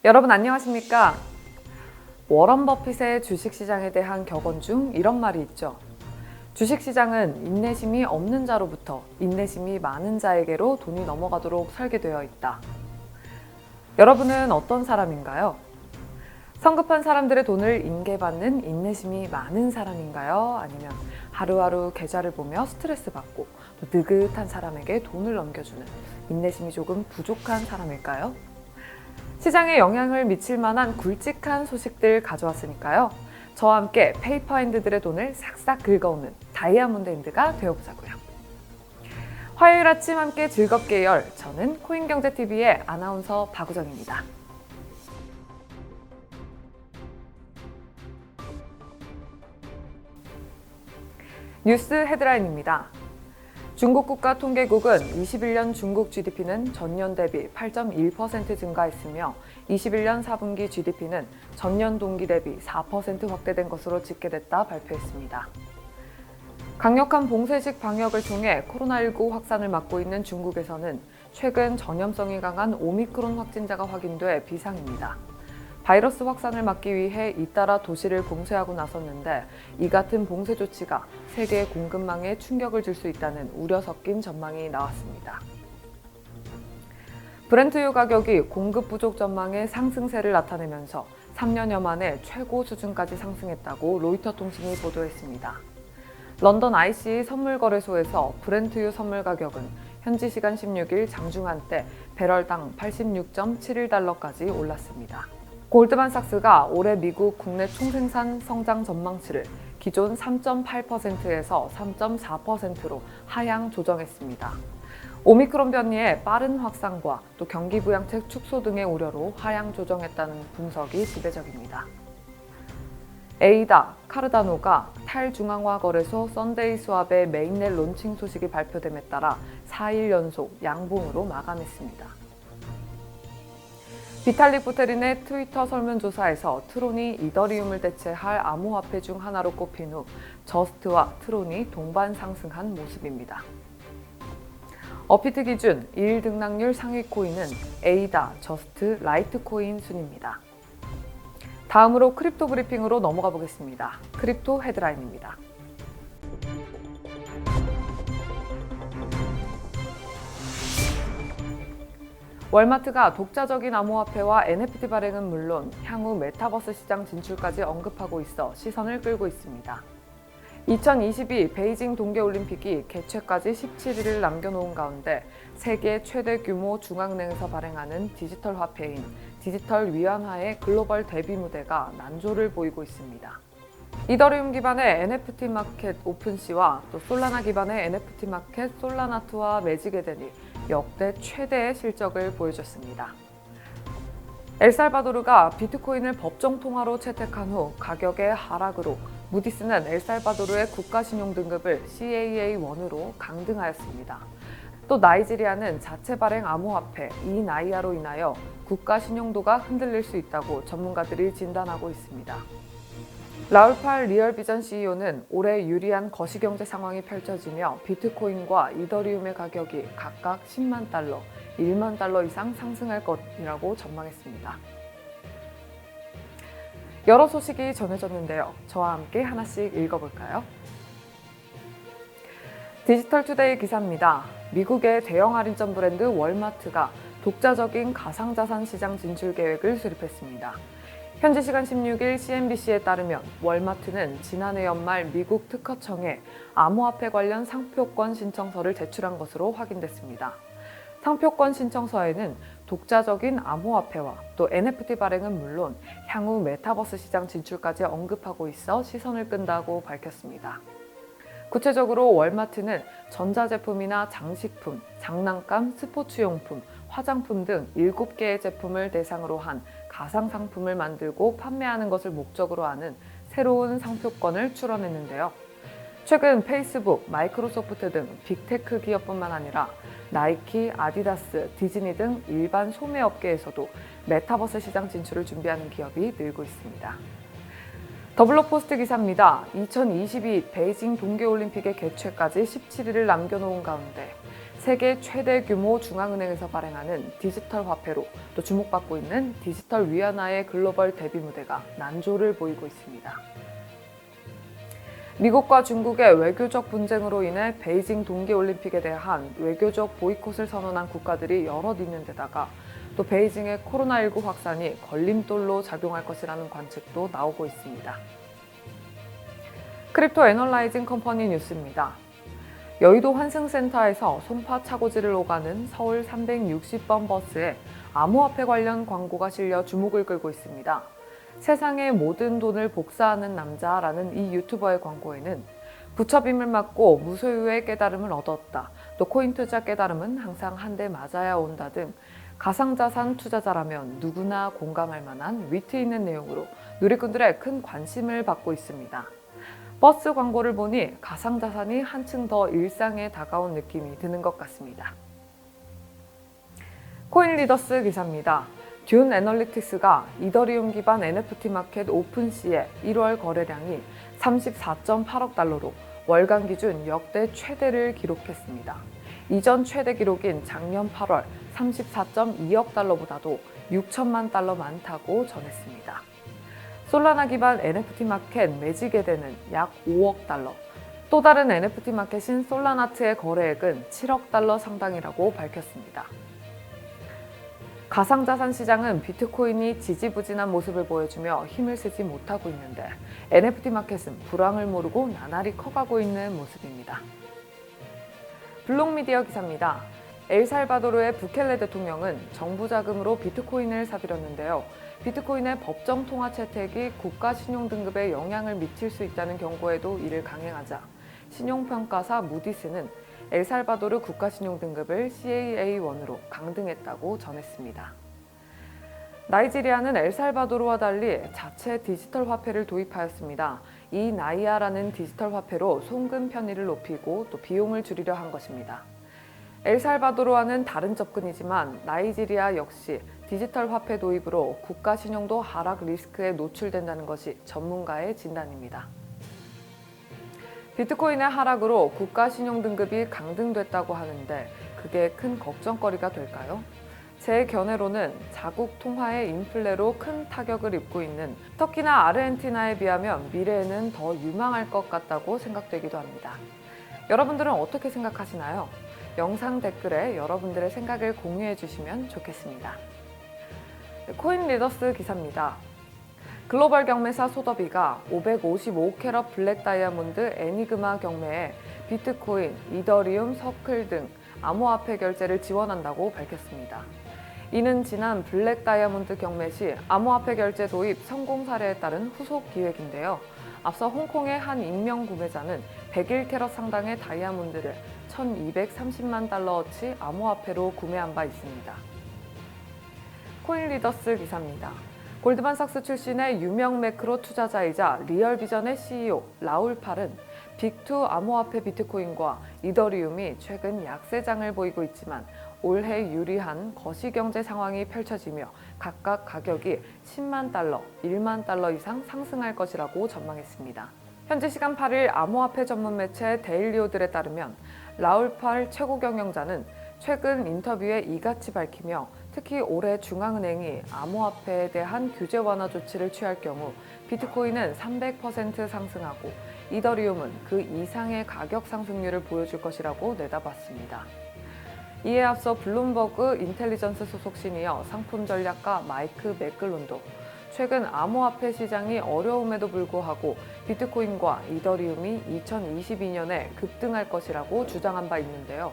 여러분 안녕하십니까? 워런 버핏의 주식시장에 대한 격언 중 이런 말이 있죠. 주식시장은 인내심이 없는 자로부터 인내심이 많은 자에게로 돈이 넘어가도록 설계되어 있다. 여러분은 어떤 사람인가요? 성급한 사람들의 돈을 인계받는 인내심이 많은 사람인가요? 아니면 하루하루 계좌를 보며 스트레스 받고 느긋한 사람에게 돈을 넘겨주는 인내심이 조금 부족한 사람일까요? 시장에 영향을 미칠 만한 굵직한 소식들 가져왔으니까요. 저와 함께 페이퍼핸드들의 돈을 싹싹 긁어오는 다이아몬드 핸드가 되어보자고요. 화요일 아침 함께 즐겁게 열, 저는 코인경제TV의 아나운서 박우정입니다. 뉴스 헤드라인입니다. 중국 국가통계국은 21년 중국 GDP는 전년 대비 8.1% 증가했으며 21년 4분기 GDP는 전년 동기 대비 4% 확대된 것으로 집계됐다 발표했습니다. 강력한 봉쇄식 방역을 통해 코로나19 확산을 막고 있는 중국에서는 최근 전염성이 강한 오미크론 확진자가 확인돼 비상입니다. 바이러스 확산을 막기 위해 잇따라 도시를 봉쇄하고 나섰는데 이 같은 봉쇄 조치가 세계 공급망에 충격을 줄 수 있다는 우려 섞인 전망이 나왔습니다. 브렌트유 가격이 공급 부족 전망의 상승세를 나타내면서 3년여 만에 최고 수준까지 상승했다고 로이터 통신이 보도했습니다. 런던 ICE 선물거래소에서 브렌트유 선물 가격은 현지 시간 16일 장중한 때 배럴당 86.71달러까지 올랐습니다. 골드만삭스가 올해 미국 국내 총생산 성장 전망치를 기존 3.8%에서 3.4%로 하향 조정했습니다. 오미크론 변이의 빠른 확산과 또 경기 부양책 축소 등의 우려로 하향 조정했다는 분석이 지배적입니다. 에이다, 카르다노가 탈중앙화 거래소 썬데이 스왑의 메인넷 론칭 소식이 발표됨에 따라 4일 연속 양봉으로 마감했습니다. 비탈릭 부테린의 트위터 설문조사에서 트론이 이더리움을 대체할 암호화폐 중 하나로 꼽힌 후 저스트와 트론이 동반 상승한 모습입니다. 업비트 기준 1일 등락률 상위 코인은 에이다, 저스트, 라이트코인 순입니다. 다음으로 크립토 브리핑으로 넘어가 보겠습니다. 크립토 헤드라인입니다. 월마트가 독자적인 암호화폐와 NFT 발행은 물론 향후 메타버스 시장 진출까지 언급하고 있어 시선을 끌고 있습니다. 2022 베이징 동계올림픽이 개최까지 17일을 남겨놓은 가운데 세계 최대 규모 중앙은행에서 발행하는 디지털 화폐인 디지털 위안화의 글로벌 데뷔 무대가 난조를 보이고 있습니다. 이더리움 기반의 NFT 마켓 오픈시와 또 솔라나 기반의 NFT 마켓 솔라나트와 매직에덴이 역대 최대의 실적을 보여줬습니다. 엘살바도르가 비트코인을 법정 통화로 채택한 후 가격의 하락으로 무디스는 엘살바도르의 국가신용 등급을 CAA1으로 강등하였습니다. 또 나이지리아는 자체 발행 암호화폐 이나이아로 인하여 국가 신용도가 흔들릴 수 있다고 전문가들이 진단하고 있습니다. 라울팔 리얼비전 CEO는 올해 유리한 거시경제 상황이 펼쳐지며 비트코인과 이더리움의 가격이 각각 10만 달러, 1만 달러 이상 상승할 것이라고 전망했습니다. 여러 소식이 전해졌는데요. 저와 함께 하나씩 읽어볼까요? 디지털투데이 기사입니다. 미국의 대형 할인점 브랜드 월마트가 독자적인 가상자산 시장 진출 계획을 수립했습니다. 현지 시간 16일 CNBC에 따르면 월마트는 지난해 연말 미국 특허청에 암호화폐 관련 상표권 신청서를 제출한 것으로 확인됐습니다. 상표권 신청서에는 독자적인 암호화폐와 또 NFT 발행은 물론 향후 메타버스 시장 진출까지 언급하고 있어 시선을 끈다고 밝혔습니다. 구체적으로 월마트는 전자제품이나 장식품, 장난감, 스포츠용품, 화장품 등 7개의 제품을 대상으로 한 가상상품을 만들고 판매하는 것을 목적으로 하는 새로운 상표권을 출원했는데요. 최근 페이스북, 마이크로소프트 등 빅테크 기업뿐만 아니라 나이키, 아디다스, 디즈니 등 일반 소매업계에서도 메타버스 시장 진출을 준비하는 기업이 늘고 있습니다. 더블로포스트 기사입니다. 2022 베이징 동계올림픽의 개최까지 17일을 남겨놓은 가운데 세계 최대 규모 중앙은행에서 발행하는 디지털 화폐로 또 주목받고 있는 디지털 위안화의 글로벌 데뷔 무대가 난조를 보이고 있습니다. 미국과 중국의 외교적 분쟁으로 인해 베이징 동계올림픽에 대한 외교적 보이콧을 선언한 국가들이 여럿 있는 데다가 또 베이징의 코로나19 확산이 걸림돌로 작용할 것이라는 관측도 나오고 있습니다. 크립토 애널라이징 컴퍼니 뉴스입니다. 여의도 환승센터에서 송파 차고지를 오가는 서울 360번 버스에 암호화폐 관련 광고가 실려 주목을 끌고 있습니다. 세상의 모든 돈을 복사하는 남자라는 이 유튜버의 광고에는 부처빔을 맞고 무소유의 깨달음을 얻었다. 또 코인 투자 깨달음은 항상 한 대 맞아야 온다 등 가상자산 투자자라면 누구나 공감할 만한 위트 있는 내용으로 누리꾼들의 큰 관심을 받고 있습니다. 버스 광고를 보니 가상자산이 한층 더 일상에 다가온 느낌이 드는 것 같습니다. 코인리더스 기사입니다. 듄 애널리틱스가 이더리움 기반 NFT 마켓 오픈시의 1월 거래량이 34.8억 달러로 월간 기준 역대 최대를 기록했습니다. 이전 최대 기록인 작년 8월 34.2억 달러보다도 6천만 달러 많다고 전했습니다. 솔라나 기반 NFT 마켓 매직에덴은 약 5억 달러, 또 다른 NFT 마켓인 솔라나트의 거래액은 7억 달러 상당이라고 밝혔습니다. 가상자산 시장은 비트코인이 지지부진한 모습을 보여주며 힘을 쓰지 못하고 있는데 NFT 마켓은 불황을 모르고 나날이 커가고 있는 모습입니다. 블록미디어 기사입니다. 엘살바도르의 부켈레 대통령은 정부 자금으로 비트코인을 사들였는데요. 비트코인의 법정 통화 채택이 국가 신용등급에 영향을 미칠 수 있다는 경고에도 이를 강행하자 신용평가사 무디스는 엘살바도르 국가신용등급을 CAA1으로 강등했다고 전했습니다. 나이지리아는 엘살바도르와 달리 자체 디지털 화폐를 도입하였습니다. 이 나이아라는 디지털 화폐로 송금 편의를 높이고 또 비용을 줄이려 한 것입니다. 엘살바도르와는 다른 접근이지만 나이지리아 역시 디지털 화폐 도입으로 국가 신용도 하락 리스크에 노출된다는 것이 전문가의 진단입니다. 비트코인의 하락으로 국가 신용 등급이 강등됐다고 하는데 그게 큰 걱정거리가 될까요? 제 견해로는 자국 통화의 인플레로 큰 타격을 입고 있는 터키나 아르헨티나에 비하면 미래에는 더 유망할 것 같다고 생각되기도 합니다. 여러분들은 어떻게 생각하시나요? 영상 댓글에 여러분들의 생각을 공유해 주시면 좋겠습니다. 코인리더스 기사입니다. 글로벌 경매사 소더비가 555캐럿 블랙 다이아몬드 애니그마 경매에 비트코인, 이더리움, 서클 등 암호화폐 결제를 지원한다고 밝혔습니다. 이는 지난 블랙 다이아몬드 경매 시 암호화폐 결제 도입 성공 사례에 따른 후속 기획인데요. 앞서 홍콩의 한 익명 구매자는 101캐럿 상당의 다이아몬드를 1,230만 달러어치 암호화폐로 구매한 바 있습니다. 코인리더스 기사입니다. 골드만삭스 출신의 유명 매크로 투자자이자 리얼비전의 CEO 라울 팔은 빅2 암호화폐 비트코인과 이더리움이 최근 약세장을 보이고 있지만 올해 유리한 거시경제 상황이 펼쳐지며 각각 가격이 10만 달러, 1만 달러 이상 상승할 것이라고 전망했습니다. 현지 시간 8일 암호화폐 전문 매체 데일리오들에 따르면 라울 팔 최고 경영자는 최근 인터뷰에 이같이 밝히며 특히 올해 중앙은행이 암호화폐에 대한 규제 완화 조치를 취할 경우 비트코인은 300% 상승하고 이더리움은 그 이상의 가격 상승률을 보여줄 것이라고 내다봤습니다. 이에 앞서 블룸버그 인텔리전스 소속 시니어 상품 전략가 마이크 맥글론도 최근 암호화폐 시장이 어려움에도 불구하고 비트코인과 이더리움이 2022년에 급등할 것이라고 주장한 바 있는데요.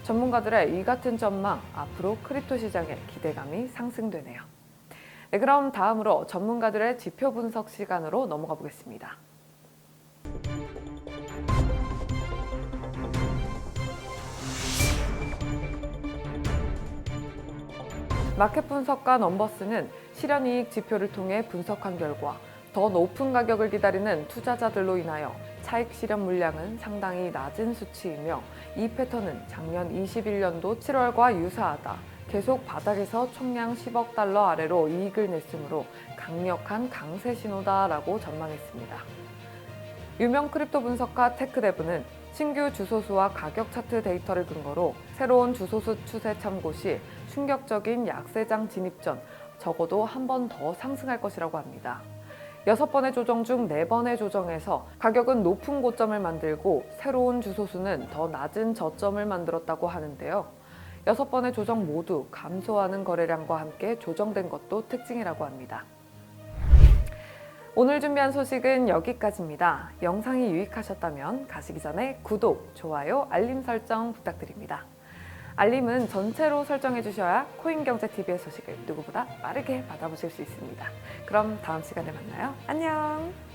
전문가들의 이 같은 전망, 앞으로 크립토 시장의 기대감이 상승되네요. 네, 그럼 다음으로 전문가들의 지표 분석 시간으로 넘어가 보겠습니다. 마켓 분석가 넘버스는 실현이익 지표를 통해 분석한 결과 더 높은 가격을 기다리는 투자자들로 인하여 차익 실현 물량은 상당히 낮은 수치이며 이 패턴은 작년 21년도 7월과 유사하다. 계속 바닥에서 총량 10억 달러 아래로 이익을 냈으므로 강력한 강세 신호다라고 전망했습니다. 유명 크립토 분석가 테크데브는 신규 주소수와 가격 차트 데이터를 근거로 새로운 주소수 추세 참고 시 충격적인 약세장 진입 전 적어도 한 번 더 상승할 것이라고 합니다. 6번의 조정 중 4번의 조정에서 가격은 높은 고점을 만들고 새로운 주소수는 더 낮은 저점을 만들었다고 하는데요. 6번의 조정 모두 감소하는 거래량과 함께 조정된 것도 특징이라고 합니다. 오늘 준비한 소식은 여기까지입니다. 영상이 유익하셨다면 가시기 전에 구독, 좋아요, 알림 설정 부탁드립니다. 알림은 전체로 설정해 주셔야 코인경제TV의 소식을 누구보다 빠르게 받아보실 수 있습니다. 그럼 다음 시간에 만나요. 안녕!